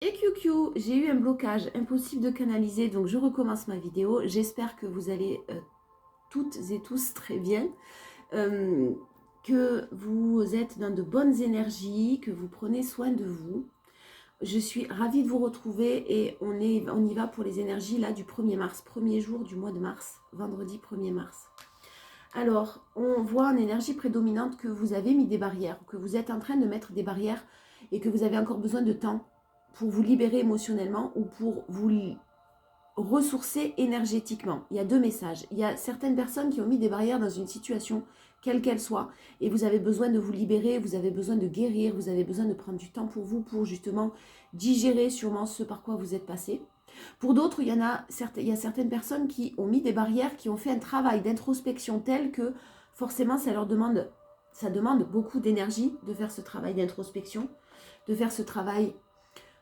Et QQ, j'ai eu un blocage impossible de canaliser, donc je recommence ma vidéo. J'espère que vous allez toutes et tous très bien, euh, que vous êtes dans de bonnes énergies, que vous prenez soin de vous. Je suis ravie de vous retrouver et on y va pour les énergies là du 1er mars, premier jour du mois de mars, vendredi 1er mars. Alors, on voit en énergie prédominante que vous avez mis des barrières, que vous êtes en train de mettre des barrières et que vous avez encore besoin de temps pour vous libérer émotionnellement ou pour vous ressourcer énergétiquement. Il y a deux messages. Il y a certaines personnes qui ont mis des barrières dans une situation, quelle qu'elle soit, et vous avez besoin de vous libérer, vous avez besoin de guérir, vous avez besoin de prendre du temps pour vous, pour justement digérer sûrement ce par quoi vous êtes passé. Pour d'autres, il y a certaines personnes qui ont mis des barrières, qui ont fait un travail d'introspection tel que forcément ça demande beaucoup d'énergie de faire ce travail d'introspection, de faire ce travail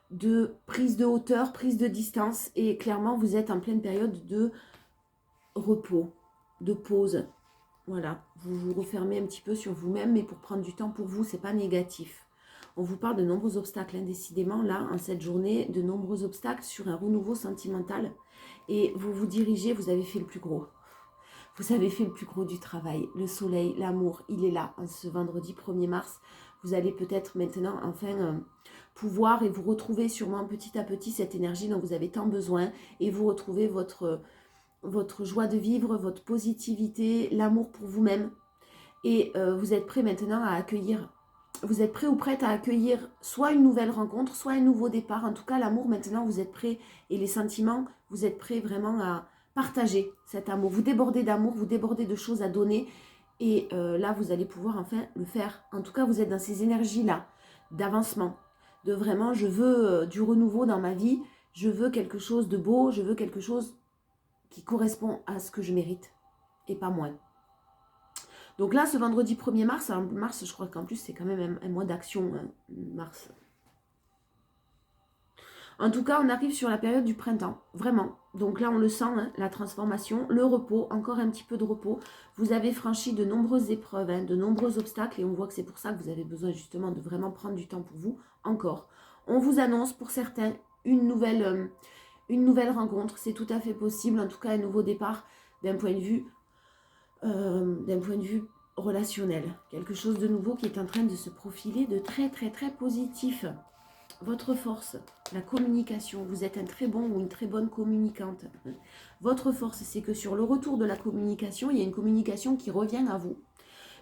de prise de hauteur, prise de distance, et clairement vous êtes en pleine période de repos, de pause. Voilà, vous vous refermez un petit peu sur vous-même, mais pour prendre du temps pour vous, c'est pas négatif. On vous parle de nombreux obstacles, décidément, là, en cette journée, de nombreux obstacles sur un renouveau sentimental. Et vous vous dirigez, vous avez fait le plus gros. Vous avez fait le plus gros du travail. Le soleil, l'amour, il est là, ce vendredi 1er mars. Vous allez peut-être maintenant, enfin, pouvoir et vous retrouver sûrement petit à petit cette énergie dont vous avez tant besoin et vous retrouver votre joie de vivre, votre positivité, l'amour pour vous-même. Et vous êtes prêt maintenant à accueillir, vous êtes prêt ou prête à accueillir soit une nouvelle rencontre, soit un nouveau départ. En tout cas, l'amour, maintenant, vous êtes prêt, et les sentiments, vous êtes prêt vraiment à partager cet amour. Vous débordez d'amour, vous débordez de choses à donner, et là, vous allez pouvoir enfin le faire. En tout cas, vous êtes dans ces énergies-là d'avancement, de vraiment, je veux du renouveau dans ma vie, je veux quelque chose de beau, je veux quelque chose qui correspond à ce que je mérite, et pas moins. Donc là, ce vendredi 1er mars, alors mars, je crois qu'en plus, c'est quand même un mois d'action, hein, mars. En tout cas, on arrive sur la période du printemps, vraiment. Donc là, on le sent, hein, la transformation, le repos, encore un petit peu de repos. Vous avez franchi de nombreuses épreuves, hein, de nombreux obstacles, et on voit que c'est pour ça que vous avez besoin justement de vraiment prendre du temps pour vous, encore. On vous annonce pour certains une nouvelle rencontre, c'est tout à fait possible, en tout cas un nouveau départ d'un point de vue relationnel. Quelque chose de nouveau qui est en train de se profiler, de très très très positif. Votre force, la communication, vous êtes un très bon ou une très bonne communicante. Votre force, c'est que sur le retour de la communication, il y a une communication qui revient à vous.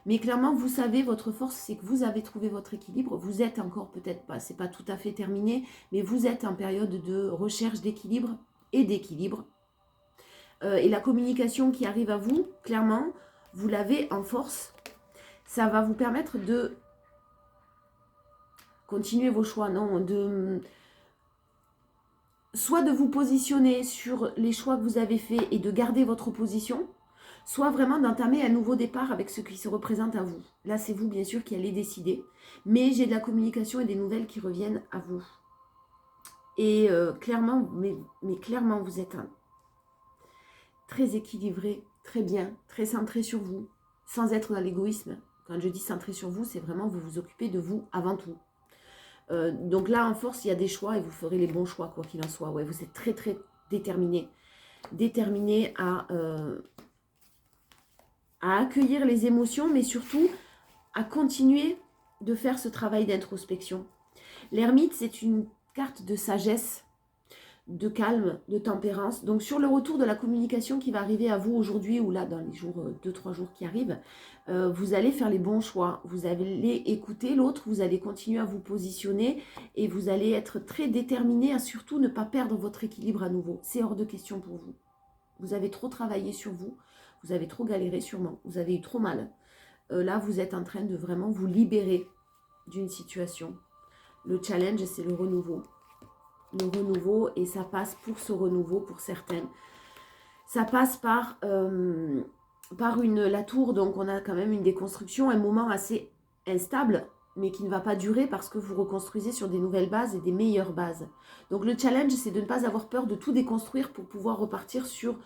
Mais clairement, vous savez, votre force, c'est que vous avez trouvé votre équilibre. Vous êtes encore peut-être pas, c'est pas tout à fait terminé, mais vous êtes en période de recherche d'équilibre et d'équilibre. Et la communication qui arrive à vous, clairement, vous l'avez en force. Ça va vous permettre de continuer vos choix, non, soit de vous positionner sur les choix que vous avez faits et de garder votre position, soit vraiment d'entamer un nouveau départ avec ce qui se représente à vous. Là, c'est vous, bien sûr, qui allez décider. Mais j'ai de la communication et des nouvelles qui reviennent à vous. Et clairement, mais clairement, vous êtes très équilibré, très bien, très centré sur vous, sans être dans l'égoïsme. Quand je dis centré sur vous, c'est vraiment vous vous occupez de vous avant tout. Donc là, en force, il y a des choix et vous ferez les bons choix, quoi qu'il en soit. Ouais, vous êtes très, très déterminé. Déterminé à accueillir les émotions, mais surtout à continuer de faire ce travail d'introspection. L'ermite, c'est une carte de sagesse, de calme, de tempérance. Donc sur le retour de la communication qui va arriver à vous aujourd'hui ou là dans les jours, 2-3 jours qui arrivent, vous allez faire les bons choix. Vous allez écouter l'autre, vous allez continuer à vous positionner et vous allez être très déterminé à surtout ne pas perdre votre équilibre à nouveau. C'est hors de question pour vous. Vous avez trop travaillé sur vous, vous avez trop galéré sûrement, vous avez eu trop mal. Là, vous êtes en train de vraiment vous libérer d'une situation. Le challenge, c'est le renouveau. Le renouveau, et ça passe pour ce renouveau, pour certains. Ça passe par la tour, donc on a quand même une déconstruction, un moment assez instable, mais qui ne va pas durer parce que vous reconstruisez sur des nouvelles bases et des meilleures bases. Donc le challenge, c'est de ne pas avoir peur de tout déconstruire pour pouvoir repartir sur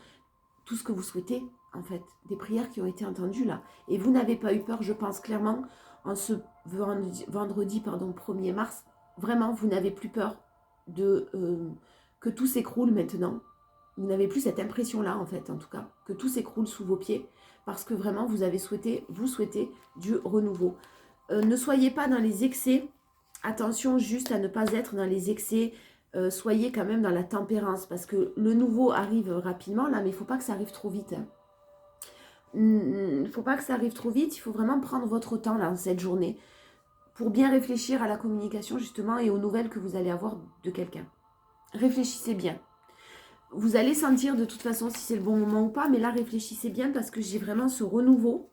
tout ce que vous souhaitez, en fait. Des prières qui ont été entendues là. Et vous n'avez pas eu peur, je pense clairement, en ce vendredi 1er mars, vraiment, vous n'avez plus peur que tout s'écroule maintenant. Vous n'avez plus cette impression-là, en fait, en tout cas, que tout s'écroule sous vos pieds, parce que vraiment, vous souhaitez du renouveau. Ne soyez pas dans les excès. Attention juste à ne pas être dans les excès. Soyez quand même dans la tempérance, parce que le nouveau arrive rapidement, là, mais il ne faut pas que ça arrive trop vite. Il ne faut pas que ça arrive trop vite. Il faut vraiment prendre votre temps, là, cette journée, pour bien réfléchir à la communication, justement, et aux nouvelles que vous allez avoir de quelqu'un. Réfléchissez bien. Vous allez sentir de toute façon si c'est le bon moment ou pas, mais là, réfléchissez bien parce que j'ai vraiment ce renouveau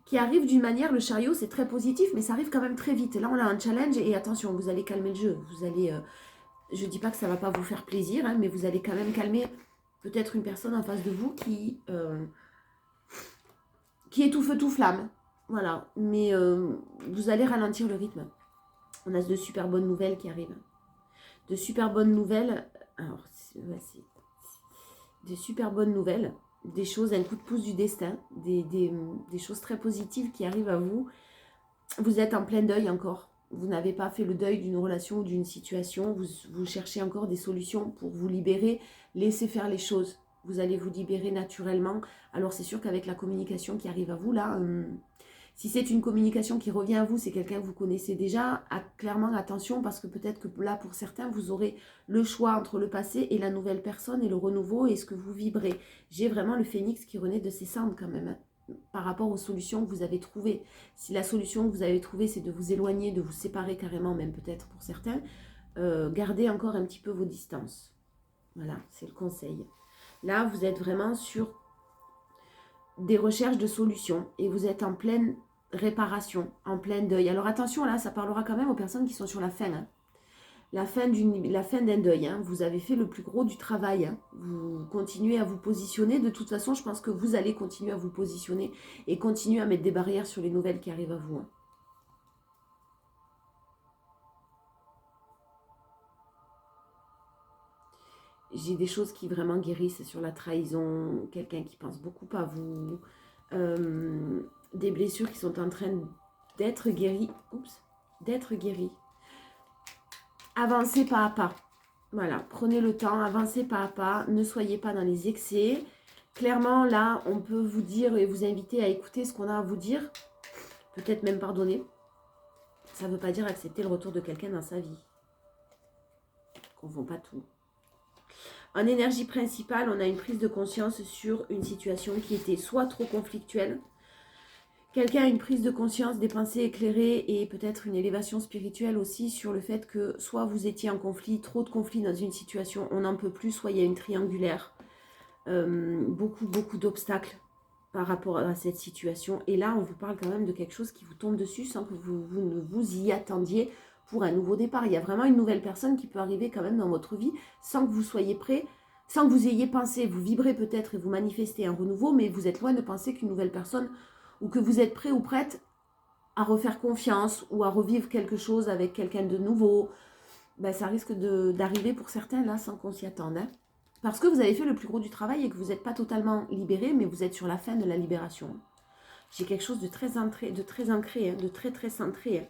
qui arrive d'une manière, le chariot, c'est très positif, mais ça arrive quand même très vite. Là, on a un challenge et attention, vous allez calmer le jeu. Vous allez, je ne dis pas que ça ne va pas vous faire plaisir, hein, mais vous allez quand même calmer peut-être une personne en face de vous qui est tout feu, tout flamme. Voilà, mais vous allez ralentir le rythme. On a de super bonnes nouvelles qui arrivent. De super bonnes nouvelles. Alors, des super bonnes nouvelles, des choses, un coup de pouce du destin, des choses très positives qui arrivent à vous. Vous êtes en plein deuil encore. Vous n'avez pas fait le deuil d'une relation ou d'une situation. Vous cherchez encore des solutions pour vous libérer. Laissez faire les choses. Vous allez vous libérer naturellement. Alors c'est sûr qu'avec la communication qui arrive à vous, là, si c'est une communication qui revient à vous, c'est quelqu'un que vous connaissez déjà, clairement attention parce que peut-être que là, pour certains, vous aurez le choix entre le passé et la nouvelle personne et le renouveau et ce que vous vibrez. J'ai vraiment le phénix qui renaît de ses cendres quand même, hein, par rapport aux solutions que vous avez trouvées. Si la solution que vous avez trouvée, c'est de vous éloigner, de vous séparer carrément, même peut-être pour certains, gardez encore un petit peu vos distances. Voilà, c'est le conseil. Là, vous êtes vraiment sur des recherches de solutions et vous êtes en pleine réparation, en plein deuil. Alors attention, là, ça parlera quand même aux personnes qui sont sur la fin. Hein. La fin d'un deuil. Hein. Vous avez fait le plus gros du travail. Hein. Vous continuez à vous positionner. De toute façon, je pense que vous allez continuer à vous positionner et continuer à mettre des barrières sur les nouvelles qui arrivent à vous. Hein. J'ai des choses qui vraiment guérissent sur la trahison, quelqu'un qui pense beaucoup à vous, des blessures qui sont en train d'être guéries. Oups, d'être guéries. Avancez pas à pas. Voilà, prenez le temps, avancez pas à pas, ne soyez pas dans les excès. Clairement, là, on peut vous dire et vous inviter à écouter ce qu'on a à vous dire. Peut-être même pardonner. Ça ne veut pas dire accepter le retour de quelqu'un dans sa vie. On ne confond pas tout. En énergie principale, on a une prise de conscience sur une situation qui était soit trop conflictuelle. Quelqu'un a une prise de conscience, des pensées éclairées et peut-être une élévation spirituelle aussi sur le fait que soit vous étiez en conflit, trop de conflits dans une situation, on n'en peut plus, soit il y a une triangulaire. Beaucoup d'obstacles par rapport à cette situation. Et là, on vous parle quand même de quelque chose qui vous tombe dessus sans que vous ne vous y attendiez pour un nouveau départ. Il y a vraiment une nouvelle personne qui peut arriver quand même dans votre vie sans que vous soyez prêt, sans que vous ayez pensé. Vous vibrez peut-être et vous manifestez un renouveau, mais vous êtes loin de penser qu'une nouvelle personne ou que vous êtes prêt ou prête à refaire confiance ou à revivre quelque chose avec quelqu'un de nouveau. Ben, ça risque d'arriver pour certains là sans qu'on s'y attende. Hein. Parce que vous avez fait le plus gros du travail et que vous n'êtes pas totalement libéré, mais vous êtes sur la fin de la libération. J'ai quelque chose de très ancré, de très très centré.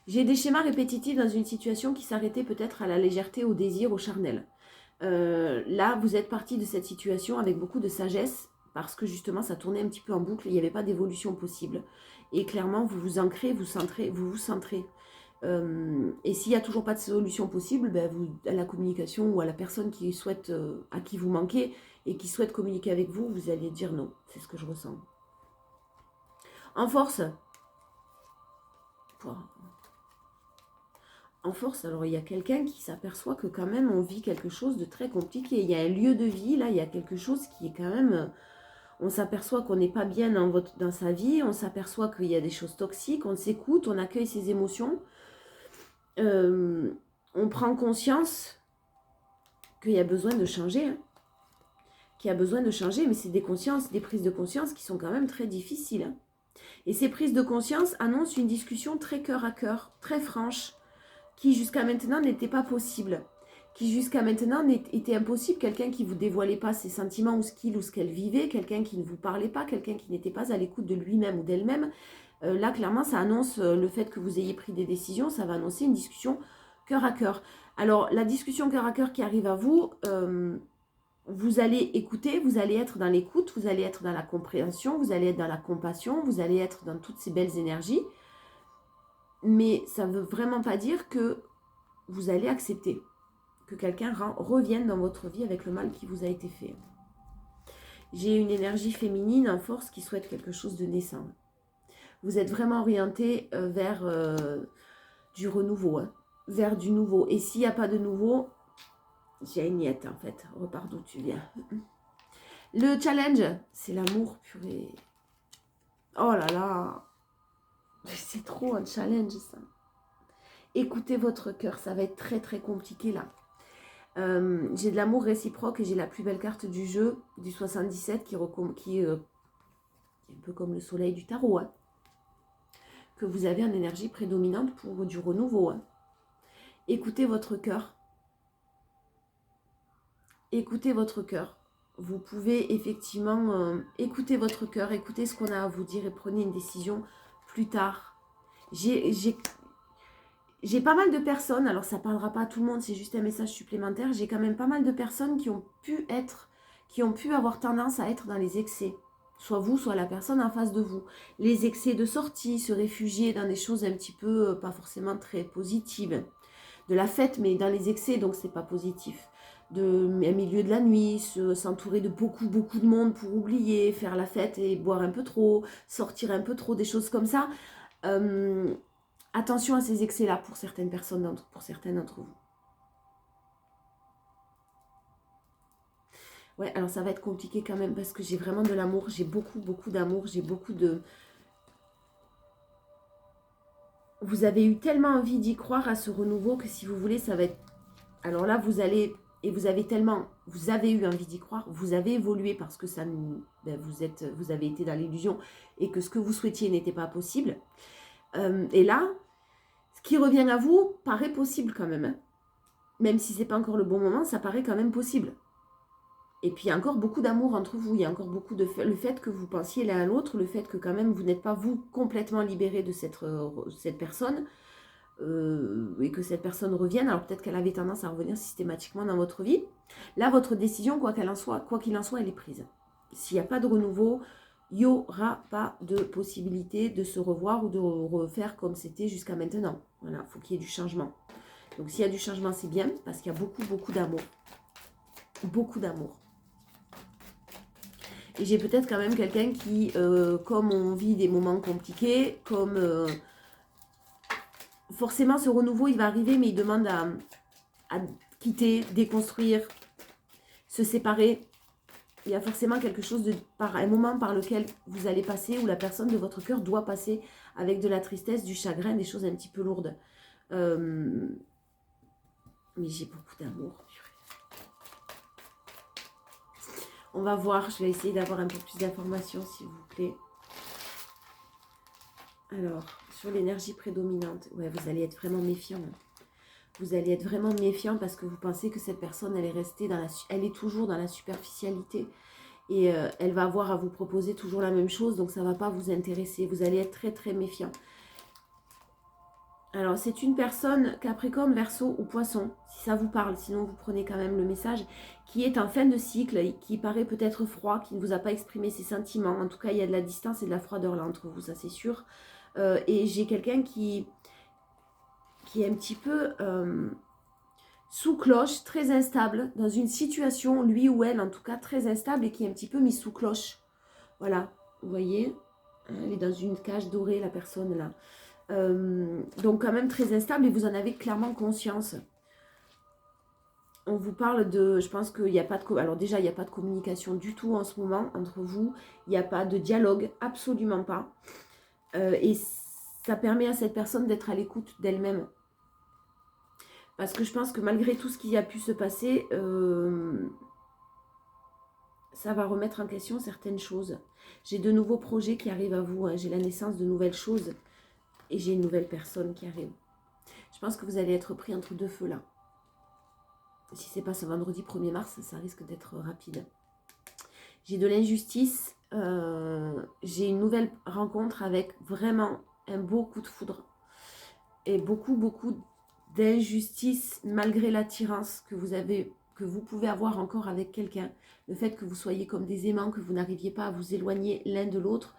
J'ai des schémas répétitifs dans une situation qui s'arrêtait peut-être à la légèreté, au désir, au charnel. Là, vous êtes parti de cette situation avec beaucoup de sagesse parce que justement, ça tournait un petit peu en boucle, il n'y avait pas d'évolution possible. Et clairement, vous vous ancrez, vous vous centrez. Et s'il n'y a toujours pas de solution possible, ben à la communication ou à la personne qui souhaite, à qui vous manquez et qui souhaite communiquer avec vous, vous allez dire non. C'est ce que je ressens. En force. En force, alors il y a quelqu'un qui s'aperçoit que quand même on vit quelque chose de très compliqué. Il y a un lieu de vie, là, il y a quelque chose qui est quand même... On s'aperçoit qu'on n'est pas bien dans sa vie, on s'aperçoit qu'il y a des choses toxiques, on s'écoute, on accueille ses émotions. On prend conscience qu'il y a besoin de changer. Hein. Qu'il y a besoin de changer, mais c'est des prises de conscience qui sont quand même très difficiles. Hein. Et ces prises de conscience annoncent une discussion très cœur à cœur, très franche, qui jusqu'à maintenant n'était pas possible. qui jusqu'à maintenant était impossible, quelqu'un qui ne vous dévoilait pas ses sentiments ou ce qu'il ou ce qu'elle vivait, quelqu'un qui ne vous parlait pas, quelqu'un qui n'était pas à l'écoute de lui-même ou d'elle-même. Là, clairement, ça annonce le fait que vous ayez pris des décisions, ça va annoncer une discussion cœur à cœur. Alors, la discussion cœur à cœur qui arrive à vous, vous allez écouter, vous allez être dans l'écoute, vous allez être dans la compréhension, vous allez être dans la compassion, vous allez être dans toutes ces belles énergies. Mais ça ne veut vraiment pas dire que vous allez accepter que quelqu'un revienne dans votre vie avec le mal qui vous a été fait. J'ai une énergie féminine en force qui souhaite quelque chose de naissant. Vous êtes vraiment orienté vers du renouveau, hein, vers du nouveau. Et s'il n'y a pas de nouveau, j'ai une niette en fait. Repars d'où tu viens. Le challenge, c'est l'amour purée. Oh là là, c'est trop un challenge ça. Écoutez votre cœur, ça va être très très compliqué là. J'ai de l'amour réciproque et j'ai la plus belle carte du jeu, du 77, qui est un peu comme le soleil du tarot. Hein, que vous avez en énergie prédominante pour du renouveau. Hein. Écoutez votre cœur. Écoutez votre cœur. Vous pouvez effectivement écouter votre cœur, écouter ce qu'on a à vous dire et prenez une décision plus tard. J'ai pas mal de personnes, alors ça ne parlera pas à tout le monde, c'est juste un message supplémentaire. J'ai quand même pas mal de personnes qui ont pu avoir tendance à être dans les excès. Soit vous, soit la personne en face de vous. Les excès de sortie, se réfugier dans des choses un petit peu, pas forcément très positives. De la fête, mais dans les excès, donc c'est pas positif. Un milieu de la nuit, s'entourer de beaucoup de monde pour oublier, faire la fête et boire un peu trop, sortir un peu trop, des choses comme ça. Attention à ces excès-là pour certaines personnes, pour certains d'entre vous. Ouais, alors ça va être compliqué quand même parce que j'ai vraiment de l'amour, j'ai beaucoup d'amour, j'ai beaucoup de... Vous avez eu tellement envie d'y croire à ce renouveau que si vous voulez, ça va être... Alors là, vous allez... Et vous avez eu envie d'y croire, vous avez évolué parce que ça, vous avez été dans l'illusion et que ce que vous souhaitiez n'était pas possible. Et là, ce qui revient à vous paraît possible quand même. Hein. Même si ce n'est pas encore le bon moment, ça paraît quand même possible. Et puis il y a encore beaucoup d'amour entre vous, il y a encore beaucoup de... Le fait que vous pensiez l'un à l'autre, le fait que quand même vous n'êtes pas vous complètement libéré de cette personne, et que cette personne revienne, alors peut-être qu'elle avait tendance à revenir systématiquement dans votre vie. Là, votre décision, quoi qu'il en soit, elle est prise. S'il n'y a pas de renouveau, il n'y aura pas de possibilité de se revoir ou de refaire comme c'était jusqu'à maintenant. Voilà, il faut qu'il y ait du changement. Donc s'il y a du changement, c'est bien, parce qu'il y a beaucoup d'amour. Beaucoup d'amour. Et j'ai peut-être quand même quelqu'un qui, comme on vit des moments compliqués, comme... forcément, ce renouveau, il va arriver, mais il demande à quitter, déconstruire, se séparer. Il y a forcément quelque chose un moment par lequel vous allez passer, où la personne de votre cœur doit passer avec de la tristesse, du chagrin, des choses un petit peu lourdes. Mais j'ai beaucoup d'amour. On va voir, je vais essayer d'avoir un peu plus d'informations, s'il vous plaît. Alors, sur l'énergie prédominante, ouais, vous allez être vraiment méfiant. Vous allez être vraiment méfiant parce que vous pensez que cette personne, elle est toujours dans la superficialité. Et elle va avoir à vous proposer toujours la même chose, donc ça ne va pas vous intéresser. Vous allez être très méfiant. Alors, c'est une personne Capricorne, Verseau ou Poisson, si ça vous parle. Sinon, vous prenez quand même le message, qui est en fin de cycle, qui paraît peut-être froid, qui ne vous a pas exprimé ses sentiments. En tout cas, il y a de la distance et de la froideur là entre vous, ça c'est sûr. Et j'ai quelqu'un qui est un petit peu sous cloche, très instable, dans une situation, lui ou elle en tout cas, très instable et qui est un petit peu mis sous cloche. Voilà, vous voyez, elle est dans une cage dorée, la personne là. Donc quand même très instable et vous en avez clairement conscience. On vous parle de, je pense qu'il n'y a pas de, alors déjà il n'y a pas de communication du tout en ce moment entre vous, il n'y a pas de dialogue, absolument pas. Et ça permet à cette personne d'être à l'écoute d'elle-même. Parce que je pense que malgré tout ce qui a pu se passer, ça va remettre en question certaines choses. J'ai de nouveaux projets qui arrivent à vous, hein. J'ai la naissance de nouvelles choses. Et j'ai une nouvelle personne qui arrive. Je pense que vous allez être pris entre deux feux là. Si c'est pas ce vendredi 1er mars, ça risque d'être rapide. J'ai de l'injustice. J'ai une nouvelle rencontre avec vraiment un beau coup de foudre. Et beaucoup d'injustice malgré l'attirance que vous pouvez avoir encore avec quelqu'un. Le fait que vous soyez comme des aimants, que vous n'arriviez pas à vous éloigner l'un de l'autre.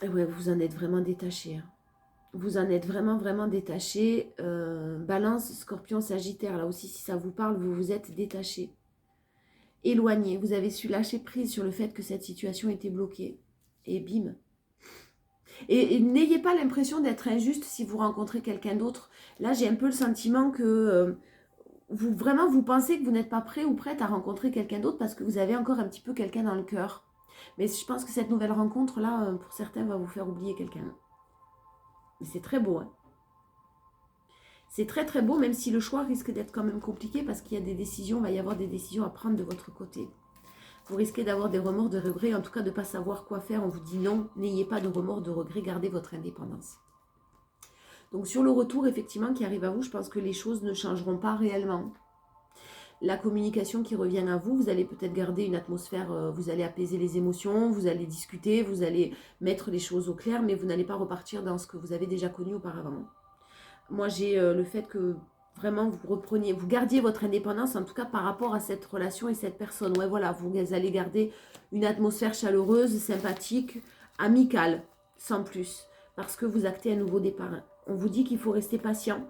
Ouais, vous en êtes vraiment détaché. Hein. Vous en êtes vraiment détaché. Balance, Scorpion, Sagittaire, là aussi, si ça vous parle, vous vous êtes détaché. Éloigné. Vous avez su lâcher prise sur le fait que cette situation était bloquée. Et bim. Et n'ayez pas l'impression d'être injuste si vous rencontrez quelqu'un d'autre. Là, j'ai un peu le sentiment que vous pensez que vous n'êtes pas prêt ou prête à rencontrer quelqu'un d'autre parce que vous avez encore un petit peu quelqu'un dans le cœur. Mais je pense que cette nouvelle rencontre-là, pour certains, va vous faire oublier quelqu'un. Mais c'est très beau. Hein. C'est très beau, même si le choix risque d'être quand même compliqué parce qu'il y a des décisions, il va y avoir des décisions à prendre de votre côté. Vous risquez d'avoir des remords, de regrets, en tout cas de ne pas savoir quoi faire. On vous dit non, n'ayez pas de remords, de regrets, gardez votre indépendance. Donc sur le retour, effectivement, qui arrive à vous, je pense que les choses ne changeront pas réellement. La communication qui revient à vous, vous allez peut-être garder une atmosphère, vous allez apaiser les émotions, vous allez discuter, vous allez mettre les choses au clair, mais vous n'allez pas repartir dans ce que vous avez déjà connu auparavant. Moi, j'ai le fait que vraiment vous gardiez votre indépendance, en tout cas par rapport à cette relation et cette personne. Ouais, voilà, vous allez garder une atmosphère chaleureuse, sympathique, amicale, sans plus, parce que vous actez un nouveau départ. On vous dit qu'il faut rester patient,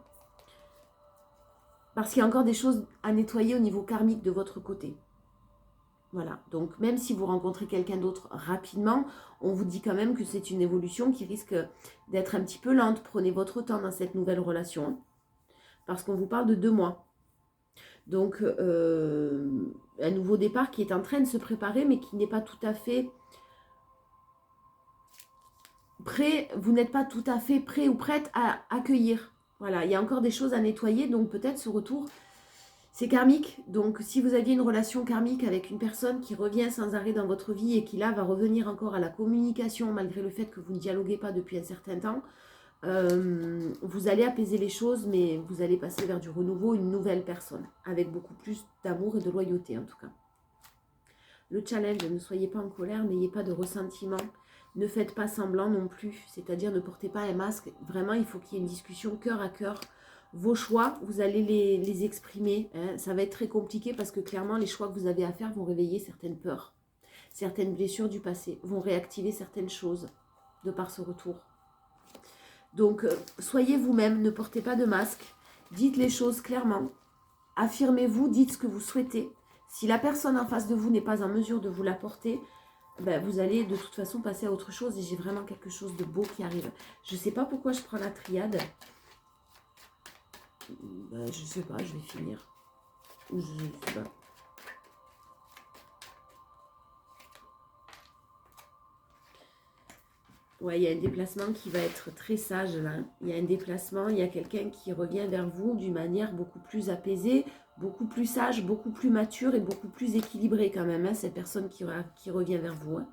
parce qu'il y a encore des choses à nettoyer au niveau karmique de votre côté. Voilà, donc même si vous rencontrez quelqu'un d'autre rapidement, on vous dit quand même que c'est une évolution qui risque d'être un petit peu lente. Prenez votre temps dans cette nouvelle relation, parce qu'on vous parle de 2 mois. Donc, un nouveau départ qui est en train de se préparer, mais qui n'est pas tout à fait prêt. Vous n'êtes pas tout à fait prêt ou prête à accueillir. Voilà, il y a encore des choses à nettoyer, donc peut-être ce retour... C'est karmique, donc si vous aviez une relation karmique avec une personne qui revient sans arrêt dans votre vie et qui là va revenir encore à la communication malgré le fait que vous ne dialoguez pas depuis un certain temps, vous allez apaiser les choses, mais vous allez passer vers du renouveau, une nouvelle personne, avec beaucoup plus d'amour et de loyauté en tout cas. Le challenge, ne soyez pas en colère, n'ayez pas de ressentiment, ne faites pas semblant non plus, c'est-à-dire ne portez pas un masque, vraiment il faut qu'il y ait une discussion cœur à cœur. Vos choix, vous allez les exprimer. Hein. Ça va être très compliqué parce que clairement, les choix que vous avez à faire vont réveiller certaines peurs. Certaines blessures du passé vont réactiver certaines choses de par ce retour. Donc, soyez vous-même, ne portez pas de masque. Dites les choses clairement. Affirmez-vous, dites ce que vous souhaitez. Si la personne en face de vous n'est pas en mesure de vous l'apporter, ben vous allez de toute façon passer à autre chose. Et j'ai vraiment quelque chose de beau qui arrive. Je ne sais pas pourquoi je prends la triade. Ben, je sais pas, je vais finir. Je sais pas. Ouais, il y a un déplacement qui va être très sage là. Il y a un déplacement, il y a quelqu'un qui revient vers vous d'une manière beaucoup plus apaisée, beaucoup plus sage, beaucoup plus mature et beaucoup plus équilibrée quand même, hein, cette personne qui revient vers vous. Hein.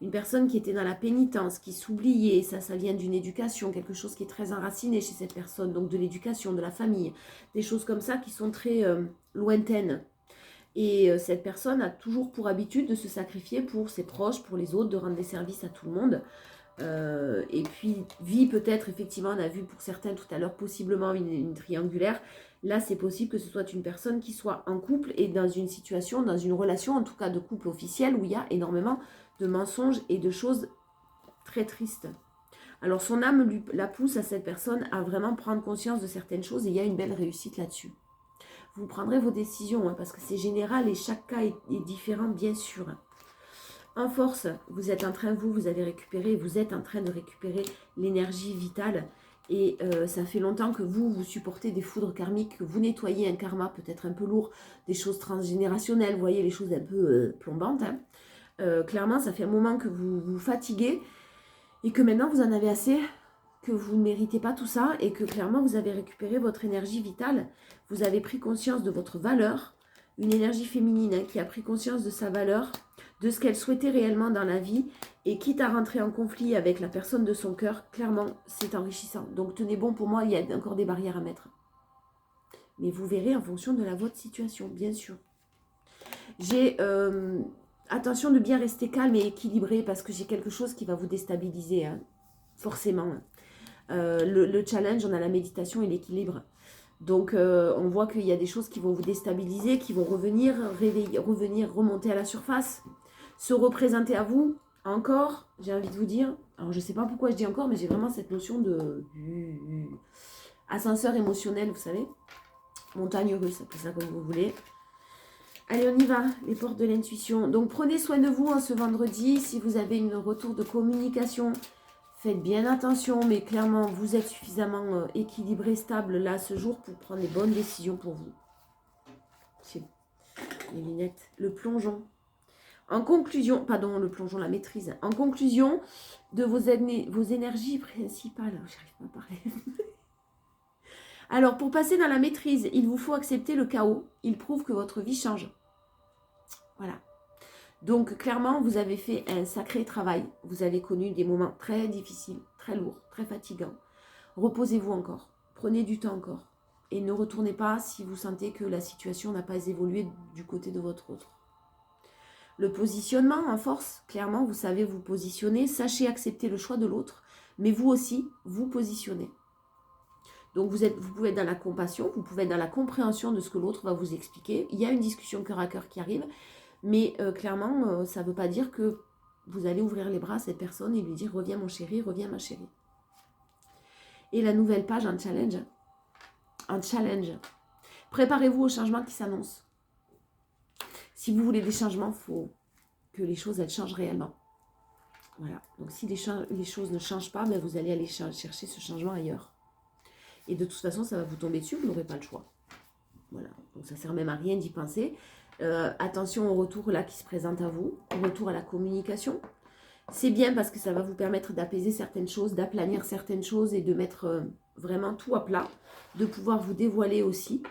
Une personne qui était dans la pénitence, qui s'oubliait, ça vient d'une éducation, quelque chose qui est très enraciné chez cette personne, donc de l'éducation, de la famille, des choses comme ça qui sont très lointaines. Et cette personne a toujours pour habitude de se sacrifier pour ses proches, pour les autres, de rendre des services à tout le monde. Et puis vit peut-être, effectivement, on a vu pour certains tout à l'heure possiblement une triangulaire. Là, c'est possible que ce soit une personne qui soit en couple et dans une situation, dans une relation, en tout cas de couple officiel, où il y a énormément de mensonges et de choses très tristes. Alors son âme la pousse à cette personne à vraiment prendre conscience de certaines choses et il y a une belle réussite là-dessus. Vous prendrez vos décisions hein, parce que c'est général et chaque cas est différent bien sûr. En force, vous êtes en train, vous êtes en train de récupérer l'énergie vitale et ça fait longtemps que vous supportez des foudres karmiques, que vous nettoyez un karma peut-être un peu lourd, des choses transgénérationnelles, vous voyez les choses un peu plombantes. Hein. Clairement, ça fait un moment que vous vous fatiguez et que maintenant vous en avez assez, que vous ne méritez pas tout ça et que clairement vous avez récupéré votre énergie vitale, vous avez pris conscience de votre valeur, une énergie féminine hein, qui a pris conscience de sa valeur, de ce qu'elle souhaitait réellement dans la vie et quitte à rentrer en conflit avec la personne de son cœur, clairement c'est enrichissant. Donc tenez bon pour moi, il y a encore des barrières à mettre. Mais vous verrez en fonction de votre situation, bien sûr. J'ai... attention de bien rester calme et équilibré parce que j'ai quelque chose qui va vous déstabiliser, hein, forcément. Le challenge, on a la méditation et l'équilibre. Donc, on voit qu'il y a des choses qui vont vous déstabiliser, qui vont revenir, remonter à la surface, se représenter à vous, encore, j'ai envie de vous dire. Alors, je ne sais pas pourquoi je dis encore, mais j'ai vraiment cette notion de ascenseur émotionnel, vous savez. Montagne russe, appelez ça comme vous voulez. Allez, on y va, les portes de l'intuition. Donc, prenez soin de vous ce vendredi. Si vous avez une retour de communication, faites bien attention, mais clairement, vous êtes suffisamment équilibré, stable là ce jour pour prendre les bonnes décisions pour vous. Les lunettes, le plongeon. En conclusion, pardon, le plongeon, la maîtrise. En conclusion de vos énergies principales, j'arrive pas à parler. Alors, pour passer dans la maîtrise, il vous faut accepter le chaos. Il prouve que votre vie change. Voilà. Donc, clairement, vous avez fait un sacré travail. Vous avez connu des moments très difficiles, très lourds, très fatigants. Reposez-vous encore. Prenez du temps encore. Et ne retournez pas si vous sentez que la situation n'a pas évolué du côté de votre autre. Le positionnement en force, clairement, vous savez vous positionner. Sachez accepter le choix de l'autre, mais vous aussi, vous positionnez. Donc, vous pouvez être dans la compassion, vous pouvez être dans la compréhension de ce que l'autre va vous expliquer. Il y a une discussion cœur à cœur qui arrive. Mais clairement, ça ne veut pas dire que vous allez ouvrir les bras à cette personne et lui dire « Reviens mon chéri, reviens ma chérie ». Et la nouvelle page, un challenge. Un challenge. Préparez-vous au changement qui s'annonce. Si vous voulez des changements, il faut que les choses, elles changent réellement. Voilà. Donc si les choses ne changent pas, ben, vous allez aller chercher ce changement ailleurs. Et de toute façon, ça va vous tomber dessus, vous n'aurez pas le choix. Voilà. Donc ça ne sert même à rien d'y penser. Attention au retour là qui se présente à vous, au retour à la communication. C'est bien parce que ça va vous permettre d'apaiser certaines choses, d'aplanir certaines choses et de mettre vraiment tout à plat, de pouvoir vous dévoiler aussi.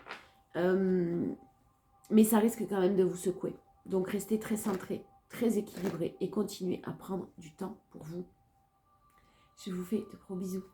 Mais ça risque quand même de vous secouer. Donc restez très centré, très équilibré et continuez à prendre du temps pour vous. Je vous fais de gros bisous.